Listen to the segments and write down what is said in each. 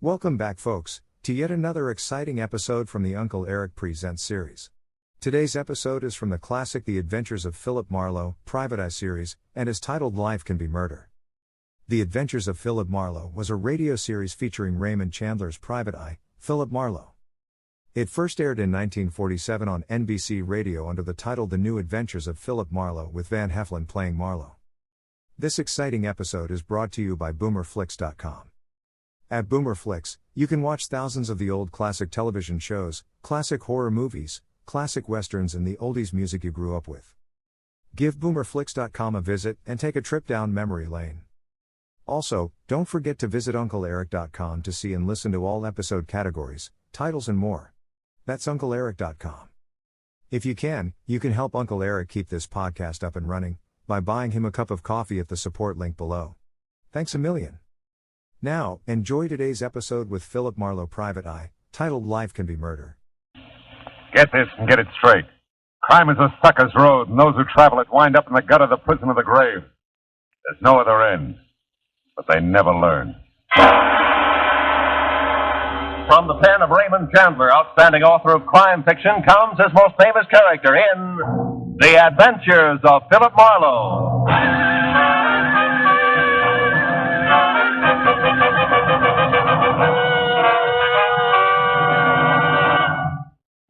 Welcome back, folks, to yet another exciting episode from the Uncle Erich Presents series. Today's episode is from the classic The Adventures of Philip Marlowe Private Eye series, and is titled Life Can Be Murder. The Adventures of Philip Marlowe was a radio series featuring Raymond Chandler's private eye, Philip Marlowe. It first aired in 1947 on NBC Radio under the title The New Adventures of Philip Marlowe, with Van Heflin playing Marlowe. This exciting episode is brought to you by BoomerFlix.com. At BoomerFlix, you can watch thousands of the old classic television shows, classic horror movies, classic westerns, and the oldies music you grew up with. Give BoomerFlix.com a visit and take a trip down memory lane. Also, don't forget to visit UncleErich.com to see and listen to all episode categories, titles, and more. That's UncleErich.com. If you can help Uncle Erich keep this podcast up and running by buying him a cup of coffee at the support link below. Thanks a million. Now, enjoy today's episode with Philip Marlowe Private Eye, titled Life Can Be Murder. Get this and get it straight. Crime is a sucker's road, and those who travel it wind up in the gut of the prison of the grave. There's no other end, but they never learn. From the pen of Raymond Chandler, outstanding author of crime fiction, comes his most famous character in The Adventures of Philip Marlowe.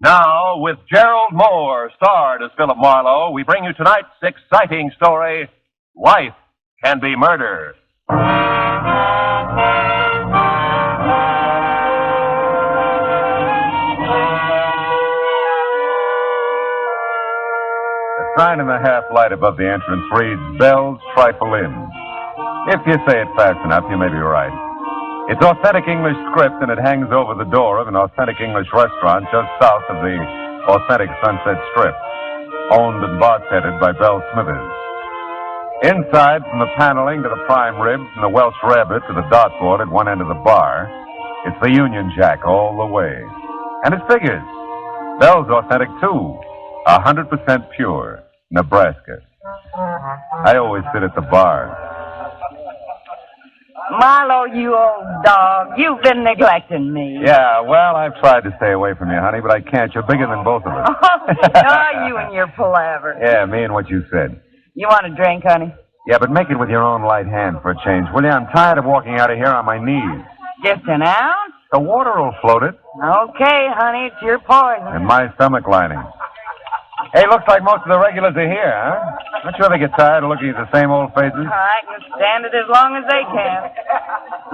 Now, with Gerald Moore, starred as Philip Marlowe, we bring you tonight's exciting story, Life Can Be Murder. The sign in the half-light above the entrance reads, Bells Trifle Inn. If you say it fast enough, you may be right. It's authentic English script, and it hangs over the door of an authentic English restaurant just south of the authentic Sunset Strip, owned and bartended by Belle Smithers. Inside, from the paneling to the prime rib, from the Welsh rabbit to the dartboard at one end of the bar, it's the Union Jack all the way. And it figures. Belle's authentic, too. 100% pure. Nebraska. I always sit at the bar. Marlowe, you old dog, you've been neglecting me. Yeah, well, I've tried to stay away from you, honey, but I can't. You're bigger than both of us. Oh, you and your palaver. Yeah, me and what you said. You want a drink, honey? Yeah, but make it with your own light hand for a change, will you? I'm tired of walking out of here on my knees. Just an ounce? The water will float it. Okay, honey, it's your poison. And my stomach lining. Hey, looks like most of the regulars are here, huh? Don't you ever get tired of looking at the same old faces? I can stand it as long as they can.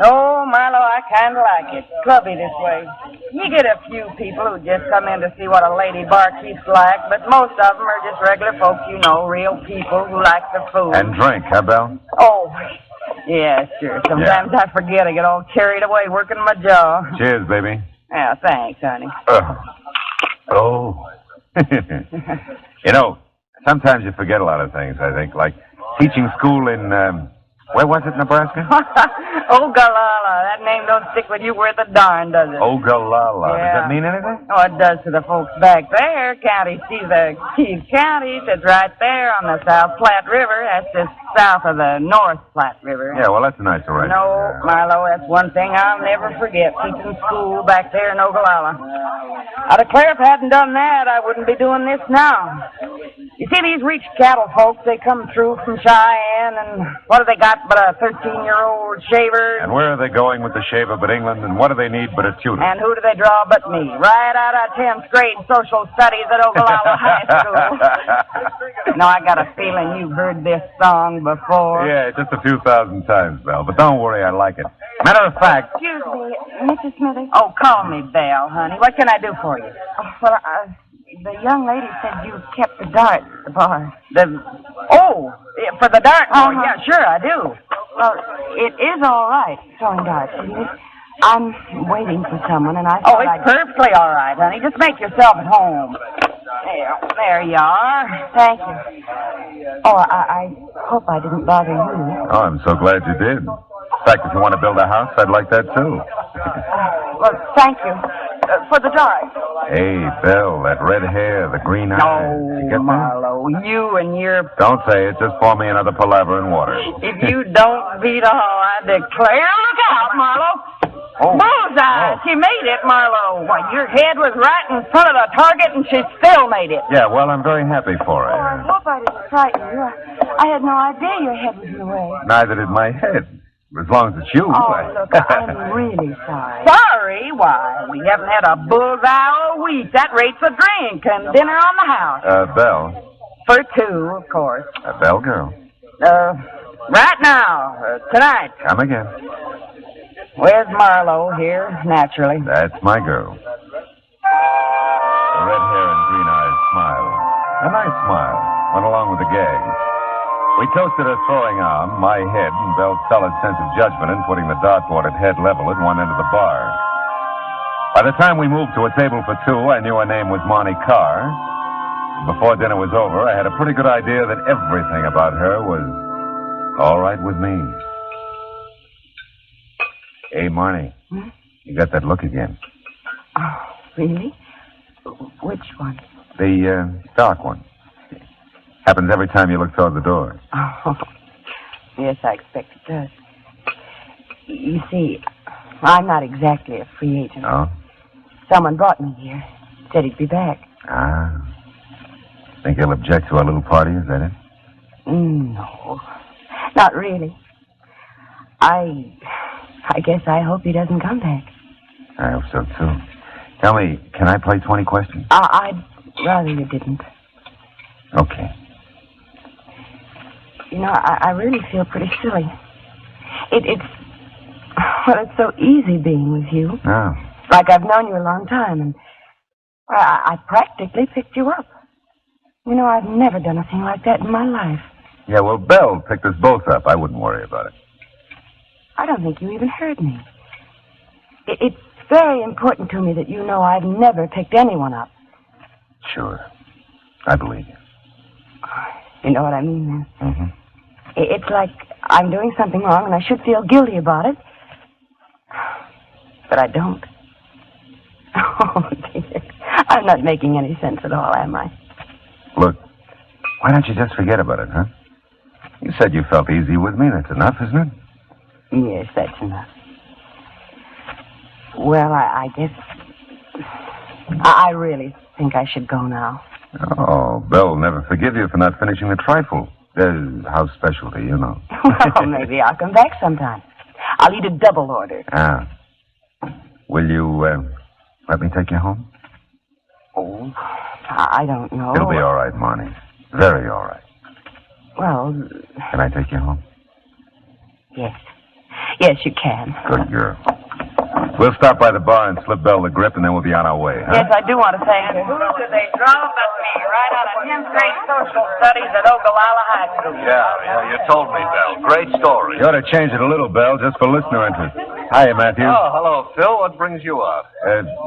No, Marlowe, I kind of like it. Clubby this way. You get a few people who just come in to see what a lady barkeep's like, but most of them are just regular folks, you know, real people who like the food. And drink, huh, Belle? Oh, yeah, sure. Sometimes I forget. I get all carried away working my jaw. Cheers, baby. Yeah, thanks, honey. Oh. You know, sometimes you forget a lot of things, I think, like teaching school in, where was it, Nebraska? Ogallala. That name don't stick with you worth a darn, does it? Ogallala. Yeah. Does that mean anything? Oh, it does to the folks back there. County, see the Keys County. It's right there on the South Platte River. That's just south of the North Platte River. Yeah, well, that's a nice arrangement. No, Marlowe, that's one thing I'll never forget, teaching school back there in Ogallala. I declare if I hadn't done that, I wouldn't be doing this now. You see, these rich cattle folks, they come through from Cheyenne, and what have they got but a 13-year-old shaver? And where are they going with the shaver but England, and what do they need but a tutor? And who do they draw but me? Right out of 10th grade social studies at Ogallala High School. Now, I got a feeling you've heard this song before. Yeah, just a few thousand times, Belle, but don't worry, I like it. Matter of fact... Excuse me, Mrs. Smithers. Oh, call me Belle, honey. What can I do for you? Oh, well, the young lady said you kept the dart at the bar. For the dart? Uh-huh. Oh, yeah, sure, I do. Well, it is all right, throwing darts, isn't it? I'm waiting for someone, and I thought it's perfectly all right, honey. Just make yourself at home. There you are. Thank you. Oh, I hope I didn't bother you. Oh, I'm so glad you did. In fact, if you want to build a house, I'd like that, too. Well, thank you. For the dart. Hey, Belle, that red hair, the green eyes. You get that? Marlowe, you and your... Don't say it. Just pour me another palaver and water. If you don't beat all, I declare... Look out, Marlowe! Oh. Bullseye! Oh. She made it, Marlowe. Why, your head was right in front of the target, and she still made it. Yeah, well, I'm very happy for Oh, I her. hope I didn't frighten you. I had no idea your head was in the way. Neither did my head. As long as it's you. Oh, look, I'm really sorry. Sorry? Why, we haven't had a bullseye all week. That rates a drink and dinner on the house. Belle. For two, of course. Belle girl. Right now. Tonight. Come again. Where's Marlowe? Here, naturally. That's my girl. The red hair and green eyes smile. A nice smile. Went along with the gag. We toasted her throwing arm, my head, and Belle's solid sense of judgment in putting the dartboard at head level at one end of the bar. By the time we moved to a table for two, I knew her name was Marnie Carr. Before dinner was over, I had a pretty good idea that everything about her was all right with me. Hey, Marnie. Hmm? You got that look again. Oh, really? Which one? The dark one. Happens every time you look toward the door. Oh, yes, I expect it does. You see, I'm not exactly a free agent. Oh? Someone brought me here. Said he'd be back. Ah. Think he'll object to our little party, is that it? No, not really. I guess I hope he doesn't come back. I hope so, too. Tell me, can I play 20 questions? I'd rather you didn't. Okay. You know, I really feel pretty silly. It's so easy being with you. Oh. Like I've known you a long time, and I practically picked you up. You know, I've never done a thing like that in my life. Yeah, well, Belle picked us both up. I wouldn't worry about it. I don't think you even heard me. It's very important to me that you know I've never picked anyone up. Sure. I believe you. You know what I mean, then? Mm-hmm. It's like I'm doing something wrong, and I should feel guilty about it. But I don't. Oh, dear. I'm not making any sense at all, am I? Look, why don't you just forget about it, huh? You said you felt easy with me. That's enough, isn't it? Yes, that's enough. Well, I guess I really think I should go now. Oh, Belle will never forgive you for not finishing the trifle. House specialty, you know. Well, maybe I'll come back sometime. I'll eat a double order. Ah. Will you, let me take you home? Oh, I don't know. It'll be all right, Marnie. Very all right. Well... Can I take you home? Yes. Yes, you can. Good girl. We'll stop by the bar and slip Belle the grip, and then we'll be on our way, huh? Yes, I do want to thank you. Who do they draw but me, right out of 10th grade social studies at Ogallala High School? Yeah, you told me, Belle. Great story. You ought to change it a little, Belle, just for listener interest. Hiya, Matthews. Oh, hello, Phil. What brings you out?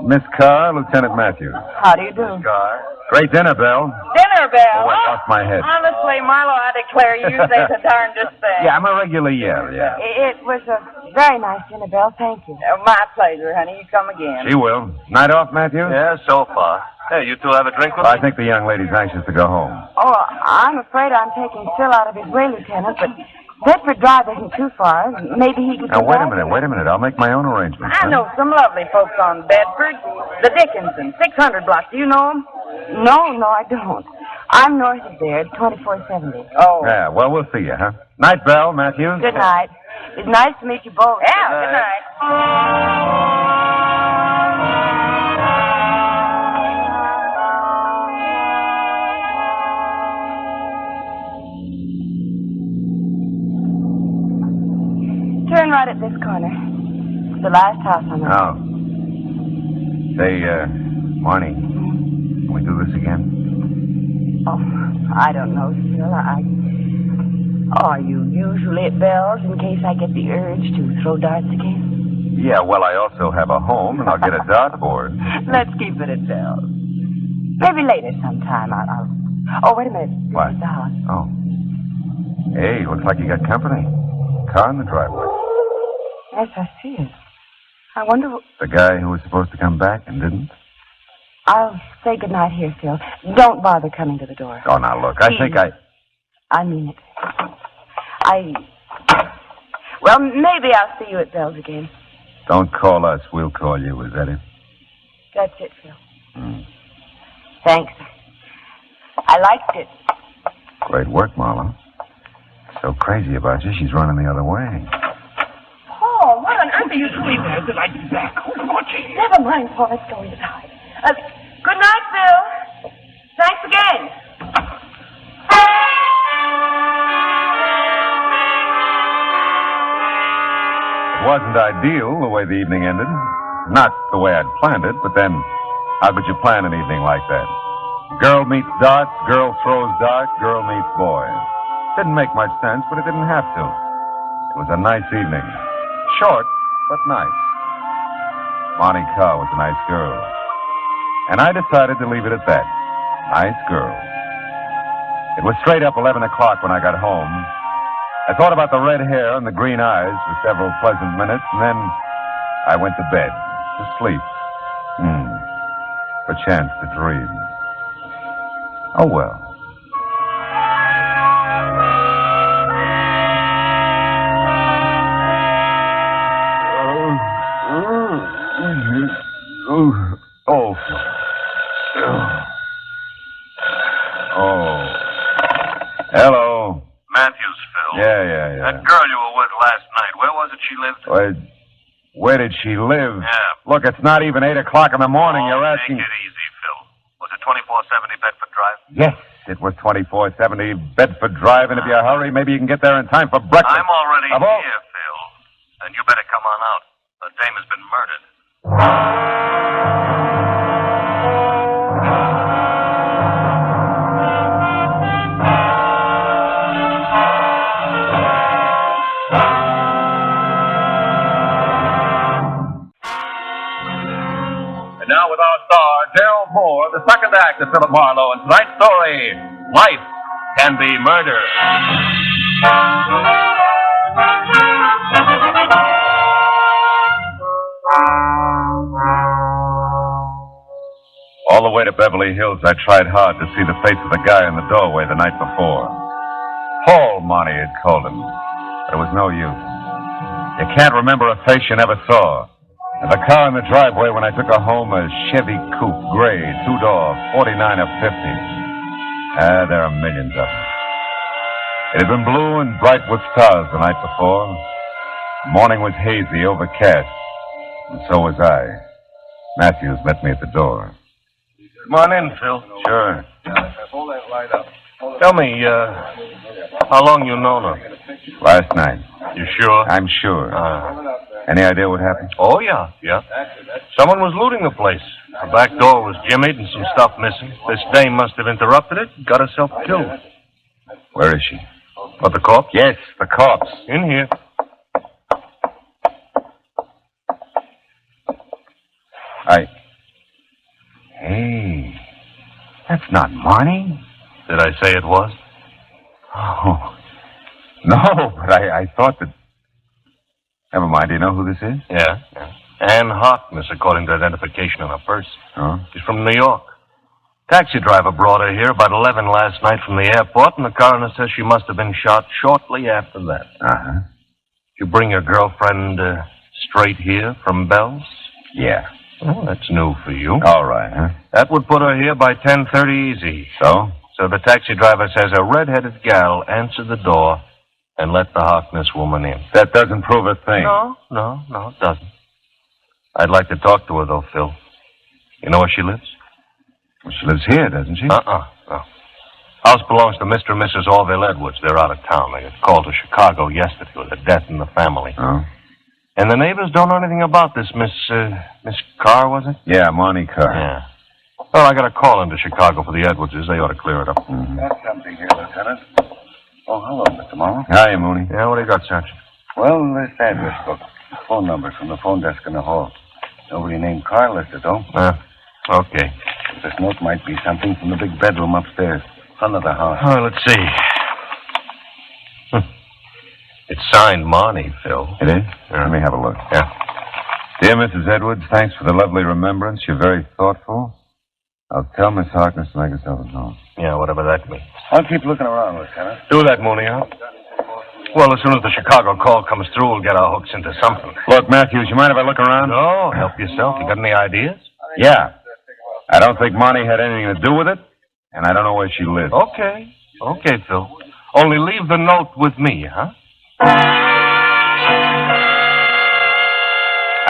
Miss Carr, Lieutenant Matthews. How do you do? Car. Great dinner, Belle. Dinner bell. Oh, I lost my head. Honestly, Marlowe, I declare you say the darndest thing. Yeah, I'm a regular yeah. It was a very nice dinner, Belle. Thank you. My pleasure, honey. You come again. She will. Night off, Matthews? Yeah, so far. Hey, you two have a drink with Well, me? I think the young lady's anxious to go home. Oh, I'm afraid I'm taking Phil out of his way, Lieutenant, but Bedford Drive isn't too far. Maybe he could... Now, wait a minute. I'll make my own arrangements. I know some lovely folks on Bedford. The Dickinson, 600 block. Do you know them? No, I don't. I'm north of there, 2470. Oh. Yeah, well, we'll see you, huh? Night, Belle, Matthews. Good night. It's nice to meet you both. Yeah, good night. Turn right at this corner. It's the last house on the road. Oh. Say, Marnie, can we do this again? Oh, I don't know, Phil. Are you usually at Bell's in case I get the urge to throw darts again? Yeah, well, I also have a home, and I'll get a dartboard. Let's keep it at Bell's. Maybe later sometime I'll... Oh, wait a minute. This What? is the house. Oh. Hey, looks like you got company. Car in the driveway. Yes, I see it. I wonder... The guy who was supposed to come back and didn't? I'll say goodnight here, Phil. Don't bother coming to the door. Oh, now, look, I think I mean it. Well, maybe I'll see you at Bell's again. Don't call us. We'll call you. Is that it? That's it, Phil. Thanks. I liked it. Great work, Marlowe. So crazy about you, she's running the other way. Paul, what on earth are you doing there? The light's back. Who's watching? Never mind, Paul. Let's go inside. Good night, Phil. Thanks again. It wasn't ideal the way the evening ended. Not the way I'd planned it, but then how could you plan an evening like that? Girl meets darts, girl throws dart, girl meets boy. Didn't make much sense, but it didn't have to. It was a nice evening. Short, but nice. Monty Carr was a nice girl. And I decided to leave it at that. Nice girl. It was straight up 11 o'clock when I got home. I thought about the red hair and the green eyes for several pleasant minutes, and then I went to bed, to sleep. Perchance to dream. Oh, well. Oh. Hello. Matthews, Phil. Yeah. That girl you were with last night, where was it she lived? Where did she live? Yeah. Look, it's not even 8 o'clock in the morning. You're asking... Take it easy, Phil. Was it 2470 Bedford Drive? Yes, it was 2470 Bedford Drive, and if you hurry, maybe you can get there in time for breakfast. I'm already Bravo. here, Phil. And you better come on out. The dame has been murdered. And now with our star, Gerald Moore, the second act of Philip Marlowe, and tonight's story, Life Can Be Murder. All the way to Beverly Hills, I tried hard to see the face of the guy in the doorway the night before. Paul, Monty had called him, but it was no use. You can't remember a face you never saw. And the car in the driveway when I took her home, a Chevy Coupe, gray, two-door, 49 or 50. There are millions of them. It had been blue and bright with stars the night before. The morning was hazy, overcast, and so was I. Matthews met me at the door. Come on in, Phil. Sure. Hold that light up. Tell me, how long you known her? Last night. You sure? I'm sure. Any idea what happened? Oh, yeah. Someone was looting the place. The back door was jimmied and some stuff missing. This dame must have interrupted it and got herself killed. Where is she? What, the corpse? Yes, the corpse. In here. Hey, that's not Marnie. Did I say it was? Oh, no, but I thought that... Never mind, do you know who this is? Yeah. Ann Harkness, according to identification on her purse. Oh? She's from New York. Taxi driver brought her here about 11 last night from the airport, and the coroner says she must have been shot shortly after that. Uh-huh. You bring your girlfriend straight here from Bell's? Yeah. Oh, that's new for you. All right, huh? That would put her here by 10:30 easy. So? So the taxi driver says a red-headed gal answered the door and let the Harkness woman in. That doesn't prove a thing. No, it doesn't. I'd like to talk to her, though, Phil. You know where she lives? Well, she lives here, doesn't she? No. House belongs to Mr. and Mrs. Orville Edwards. They're out of town. They got called to Chicago yesterday with a death in the family. Oh? And the neighbors don't know anything about this Miss Carr, was it? Yeah, Monty Carr. Yeah. Well, I got a call into Chicago for the Edwardses. They ought to clear it up. Mm-hmm. Got something here, Lieutenant. Oh, hello, Mr. Marlowe. Hiya, Mooney. Yeah, what do you got, Sergeant? Well, this address book. Phone numbers from the phone desk in the hall. Nobody named Carr listed, though. Okay. This note might be something from the big bedroom upstairs, front of the house. Oh, let's see. It's signed Monty, Phil. It is? Let me have a look. Yeah. Dear Mrs. Edwards, thanks for the lovely remembrance. You're very thoughtful. I'll tell Miss Harkness to make herself at home. Yeah, whatever that means. I'll keep looking around, Lieutenant. Do that, Mooney, huh? Well, as soon as the Chicago call comes through, we'll get our hooks into something. Look, Matthews, you mind if I look around? No, help yourself. You got any ideas? Yeah. I don't think Monty had anything to do with it, and I don't know where she lives. Okay. Okay, Phil. Only leave the note with me, huh?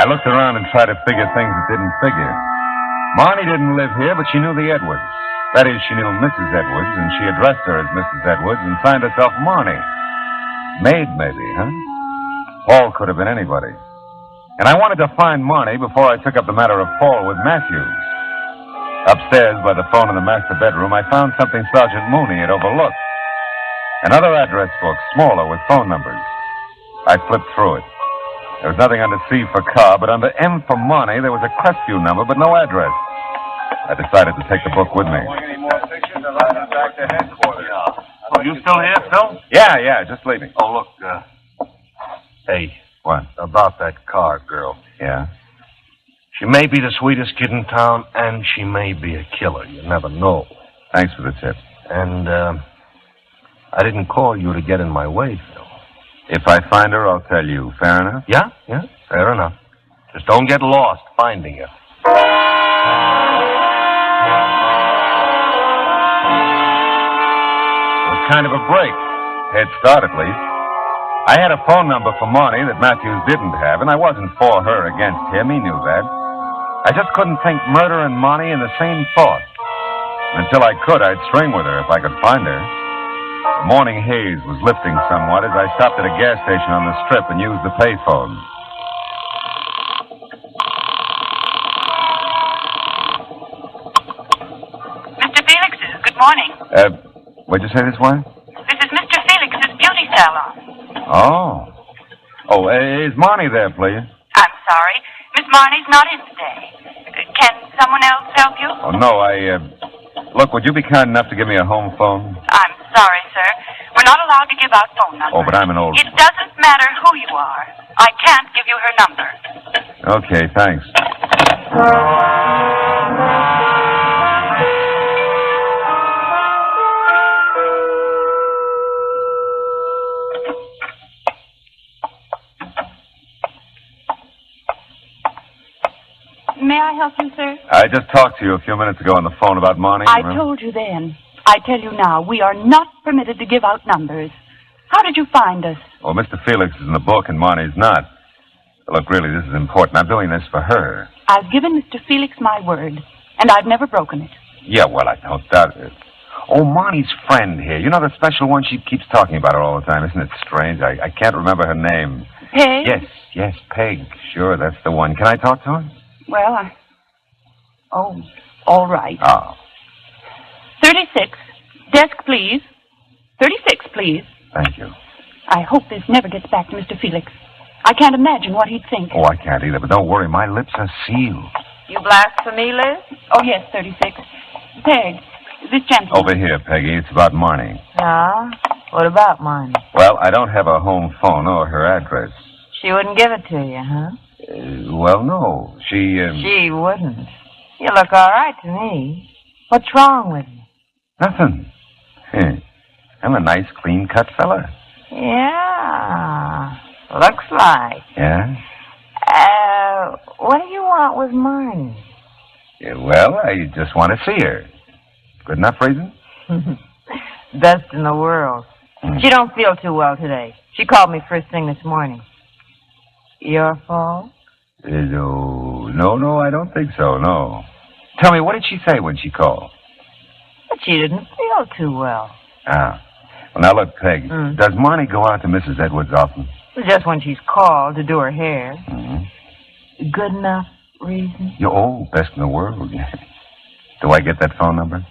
I looked around and tried to figure things that didn't figure. Marnie didn't live here, but she knew the Edwards. That is, she knew Mrs. Edwards, and she addressed her as Mrs. Edwards and signed herself Marnie. Maid, maybe, huh? Paul could have been anybody. And I wanted to find Marnie before I took up the matter of Paul with Matthews. Upstairs, by the phone in the master bedroom, I found something Sergeant Mooney had overlooked. Another address book, smaller, with phone numbers. I flipped through it. There was nothing under C for car, but under M for Money, there was a Crestview number, but no address. I decided to take the book with me. Oh, you still here, Phil? Yeah, just leaving. Oh, look, hey. What? About that car girl. Yeah? She may be the sweetest kid in town, and she may be a killer. You never know. Thanks for the tip. And, I didn't call you to get in my way, Phil. If I find her, I'll tell you. Fair enough? Yeah, fair enough. Just don't get lost finding her. It was kind of a break. Head start, at least. I had a phone number for Marnie that Matthews didn't have, and I wasn't for her against him. He knew that. I just couldn't think murder and Marnie in the same thought. And until I could, I'd string with her if I could find her. The morning haze was lifting somewhat as I stopped at a gas station on the strip and used the payphone. Mr. Felix's, good morning. What'd you say this was? This is Mr. Felix's beauty salon. Oh, is Marnie there, please? I'm sorry. Miss Marnie's not in today. Can someone else help you? Oh, no, Look, would you be kind enough to give me a home phone? I'm sorry, sir. We're not allowed to give out phone numbers. Oh, but I'm an old... It doesn't matter who you are. I can't give you her number. Okay, thanks. May I help you, sir? I just talked to you a few minutes ago on the phone about Marnie. I told you then. I tell you now, we are not permitted to give out numbers. How did you find us? Well, Mr. Felix is in the book and Marnie's not. Look, really, this is important. I'm doing this for her. I've given Mr. Felix my word, and I've never broken it. Yeah, well, I don't doubt it. Oh, Marnie's friend here. You know the special one? She keeps talking about her all the time. Isn't it strange? I can't remember her name. Peg? Yes, Peg. Sure, that's the one. Can I talk to her? Well, Oh, all right. Oh. 36. Desk, please. 36, please. Thank you. I hope this never gets back to Mr. Felix. I can't imagine what he'd think. Oh, I can't either, but don't worry. My lips are sealed. You blasphemy, Liz? Oh, yes, 36. Peg, this gentleman. Over here, Peggy. It's about Marnie. Ah? What about Marnie? Well, I don't have a home phone or her address. She wouldn't give it to you, huh? Well, no. She wouldn't. You look all right to me. What's wrong with you? Nothing. I'm a nice, clean-cut fella. Yeah. Looks like. Yeah? What do you want with Marnie? Yeah, well, I just want to see her. Good enough reason? Best in the world. She don't feel too well today. She called me first thing this morning. Your fault? No, I don't think so, no. Tell me, what did she say when she called? But she didn't feel too well. Ah. Well, now, look, Peg, does Marnie go out to Mrs. Edwards often? Just when she's called to do her hair. Mm-hmm. Good enough reason? Best in the world. Do I get that phone number?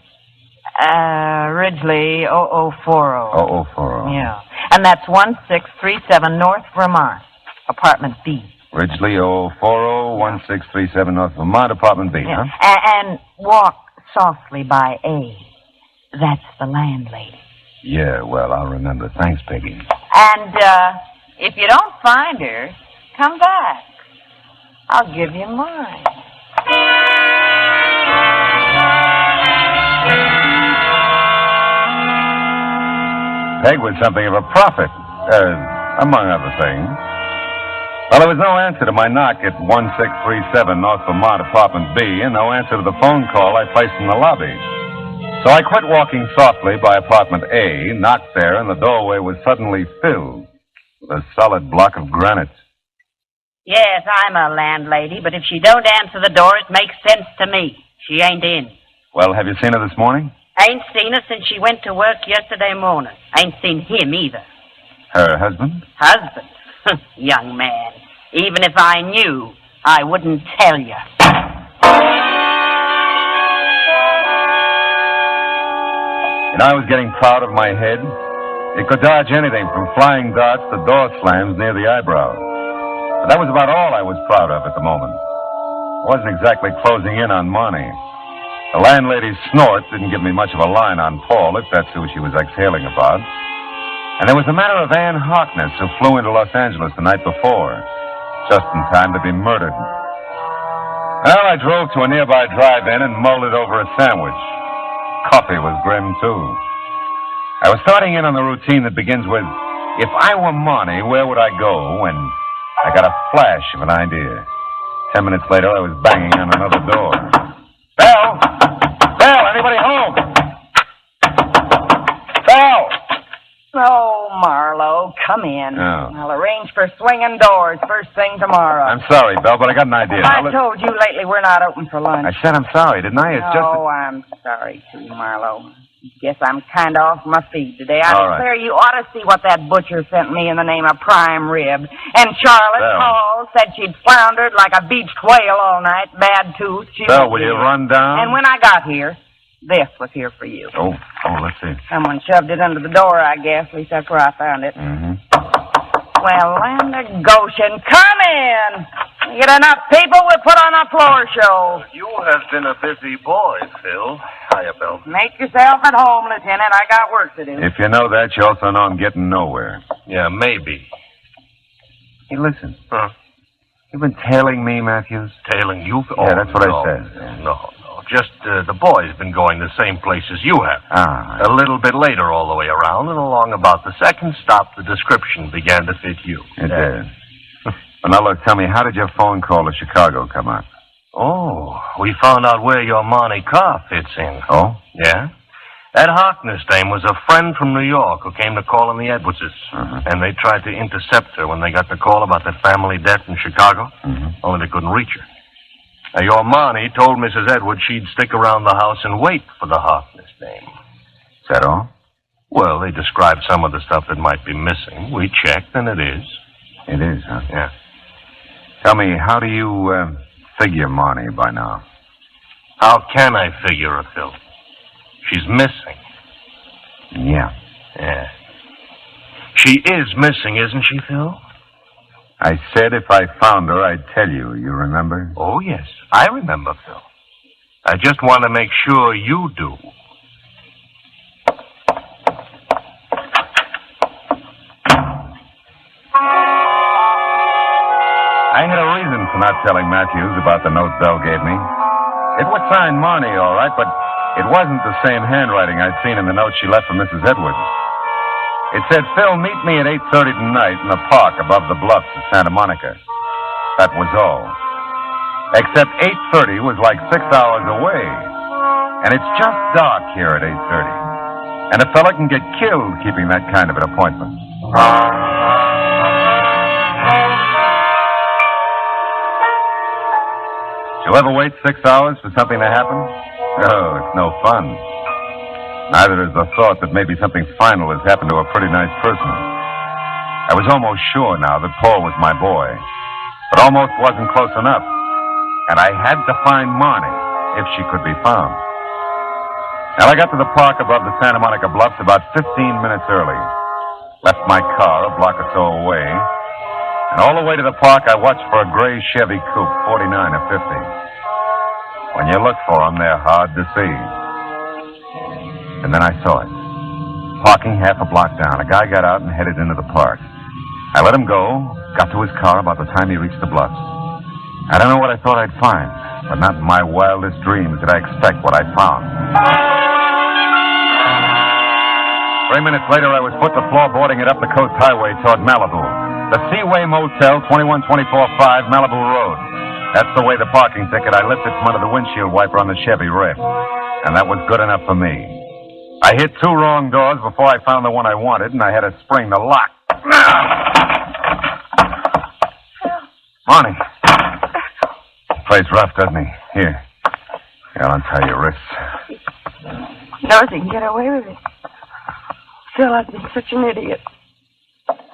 Ridgely 0040. 0040. Yeah. And that's 1637 North Vermont, apartment B. Ridgely 0040-1637 North Vermont, apartment B, Yeah. huh? And walk softly by A. That's the landlady. Yeah, well, I'll remember. Thanks, Peggy. And, if you don't find her, come back. I'll give you mine. Peg was something of a prophet. Among other things. Well, there was no answer to my knock at 1637 North Vermont, Apartment B, and no answer to the phone call I placed in the lobby. So I quit walking softly by Apartment A, knocked there, and the doorway was suddenly filled with a solid block of granite. Yes, I'm a landlady, but if she don't answer the door, it makes sense to me. She ain't in. Well, have you seen her this morning? Ain't seen her since she went to work yesterday morning. Ain't seen him either. Her husband? Husband? Young man. Even if I knew, I wouldn't tell you. And I was getting proud of my head. It could dodge anything from flying darts to door slams near the eyebrow. But that was about all I was proud of at the moment. I wasn't exactly closing in on Marnie. The landlady's snort didn't give me much of a line on Paul, if that's who she was exhaling about. And there was the matter of Ann Harkness, who flew into Los Angeles the night before, just in time to be murdered. Well, I drove to a nearby drive-in and mulled it over a sandwich. Coffee was grim, too. I was starting in on the routine that begins with, if I were Marnie, where would I go? When I got a flash of an idea. 10 minutes later, I was banging on another door. Bell! Bell, anybody home? Bell! Oh, Marlowe, come in. Oh. I'll arrange for swinging doors first thing tomorrow. I'm sorry, Bell, but I got an idea. I told you lately we're not open for lunch. I said I'm sorry, didn't I? It's just... Oh, I'm sorry, too, Marlowe. Guess I'm kind of off my feet today. I All right. declare you ought to see what that butcher sent me in the name of prime rib. And Charlotte Bell. Hall said she'd floundered like a beached whale all night, bad tooth. Bell, will you run down? And when I got here, this was here for you. Oh, let's see. Someone shoved it under the door, I guess. At least that's where I found it. Mm-hmm. Well, land of Goshen, come in. You get enough people, we'll put on a floor show. You have been a busy boy, Phil. Hiya, Bill. Make yourself at home, Lieutenant. I got work to do. If you know that, you also know I'm getting nowhere. Yeah, maybe. Hey, listen. Huh? You've been tailing me, Matthews? Tailing you? Yeah, that's what no, I said. No. Just the boy's been going the same place as you have. Ah. A little bit later all the way around, and along about the second stop, the description began to fit you. It did. Well, now, look, tell me, how did your phone call to Chicago come up? Oh, we found out where your Monte car fits in. Oh? Yeah? That Harkness dame was a friend from New York who came to call on the Edwardses. Uh-huh. And they tried to intercept her when they got the call about the family death in Chicago. Mm-hmm. Only they couldn't reach her. Now, your Marnie told Mrs. Edwards she'd stick around the house and wait for the Harkness dame. Is that all? Well, they described some of the stuff that might be missing. We checked, and it is. It is, huh? Yeah. Tell me, how do you figure Marnie by now? How can I figure her, Phil? She's missing. Yeah. Yeah. She is missing, isn't she, Phil? I said if I found her, I'd tell you. You remember? Oh, yes. I remember, Phil. I just want to make sure you do. I had a reason for not telling Matthews about the note Bell gave me. It was signed Marnie, all right, but it wasn't the same handwriting I'd seen in the note she left for Mrs. Edwards. It said, Phil, meet me at 8:30 tonight in the park above the bluffs of Santa Monica. That was all. Except 8:30 was like 6 hours away. And it's just dark here at 8:30. And a fella can get killed keeping that kind of an appointment. You ever wait 6 hours for something to happen? Oh, it's no fun. Neither is the thought that maybe something final has happened to a pretty nice person. I was almost sure now that Paul was my boy, but almost wasn't close enough. And I had to find Marnie, if she could be found. Now, I got to the park above the Santa Monica Bluffs about 15 minutes early. Left my car a block or so away. And all the way to the park, I watched for a gray Chevy Coupe, 49 or 50. When you look for them, they're hard to see. And then I saw it. Parking half a block down, a guy got out and headed into the park. I let him go, got to his car about the time he reached the bluffs. I don't know what I thought I'd find, but not in my wildest dreams did I expect what I found. 3 minutes later, I was foot to floor boarding it up the coast highway toward Malibu. The Seaway Motel, 21245 Malibu Road. That's the way the parking ticket I lifted from under the windshield wiper on the Chevy wrecked. And that was good enough for me. I hit 2 wrong doors before I found the one I wanted, and I had to spring the lock. Monty. Plays rough, doesn't he? Here. I'll untie your wrists. Knows he can get away with it. Phil, I've been such an idiot.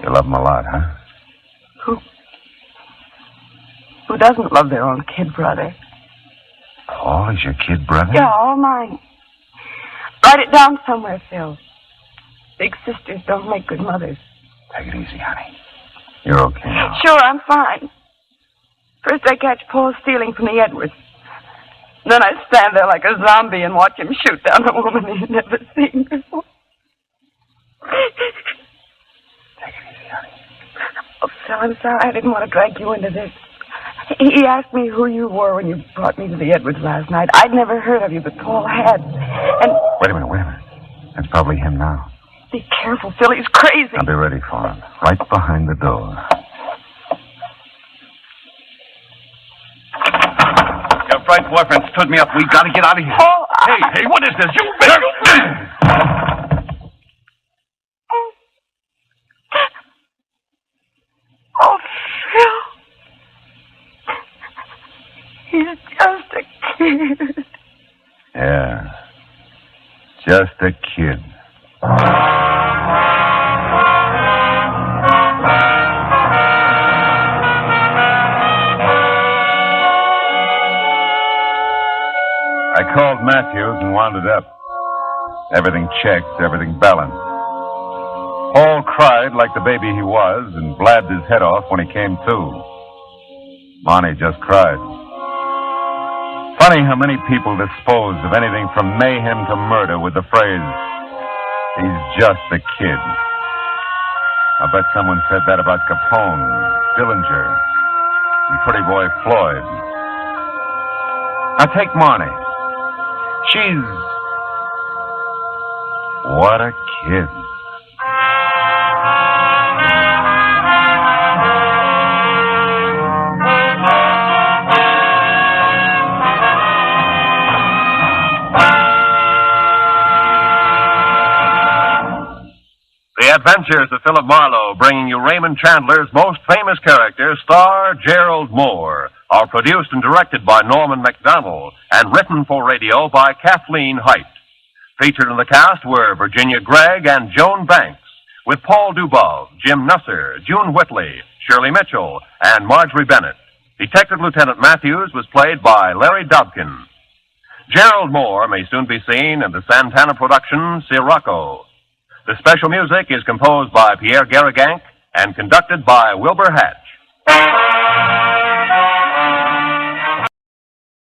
You love him a lot, huh? Who doesn't love their own kid brother? Paul is your kid brother? Yeah, all mine. Write it down somewhere, Phil. Big sisters don't make good mothers. Take it easy, honey. You're okay now. Sure, I'm fine. First I catch Paul stealing from the Edwards. Then I stand there like a zombie and watch him shoot down a woman he'd never seen before. Take it easy, honey. Oh, Phil, I'm sorry. I didn't want to drag you into this. He asked me who you were when you brought me to the Edwards last night. I'd never heard of you, but Paul had. And... Wait a minute. That's probably him now. Be careful, Phil. He's crazy. I'll be ready for him. Right behind the door. Your fright boyfriend stood me up. We got to get out of here. Oh, Hey, what is this? You bitch! Oh, Phil. He's just a kid. Yeah. Just a kid. I called Matthews and wound it up. Everything checked, everything balanced. Paul cried like the baby he was and blabbed his head off when he came to. Monty just cried. Funny how many people dispose of anything from mayhem to murder with the phrase, he's just a kid. I bet someone said that about Capone, Dillinger, and Pretty Boy Floyd. Now take Marnie. She's... what a kid. The Adventures of Philip Marlowe, bringing you Raymond Chandler's most famous character, star Gerald Moore, are produced and directed by Norman MacDonald and written for radio by Kathleen Height. Featured in the cast were Virginia Gregg and Joan Banks, with Paul Dubov, Jim Nusser, June Whitley, Shirley Mitchell, and Marjorie Bennett. Detective Lieutenant Matthews was played by Larry Dobkin. Gerald Moore may soon be seen in the Santana production, Sirocco. The special music is composed by Pierre Garrigank and conducted by Wilbur Hatch.